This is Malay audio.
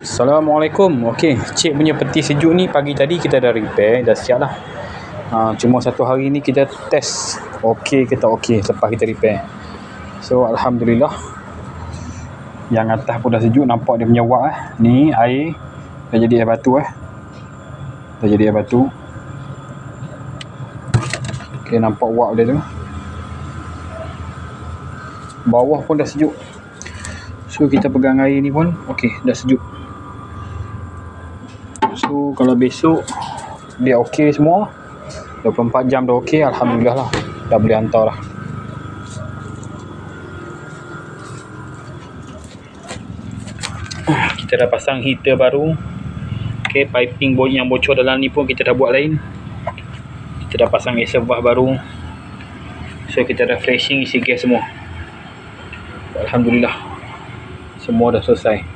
Assalamualaikum. Okey, cik punya peti sejuk ni pagi tadi kita dah repair, dah siap lah. Cuma satu hari ni kita test okey ke tak okey lepas kita repair. So alhamdulillah, yang atas pun dah sejuk, nampak dia punya wak ni air dah jadi air batu dah jadi air batu. Okey, nampak wak dia tu. Bawah pun dah sejuk. So kita pegang air ni pun okey, dah sejuk. So kalau besok dia okey semua, 24 jam dah okey, alhamdulillah lah, dah boleh hantar lah. Kita dah pasang heater baru. Okey, piping yang bocor dalam ni pun kita dah buat lain. Kita dah pasang reservoir baru. So kita dah flashing isi gas semua. Alhamdulillah, semua dah selesai.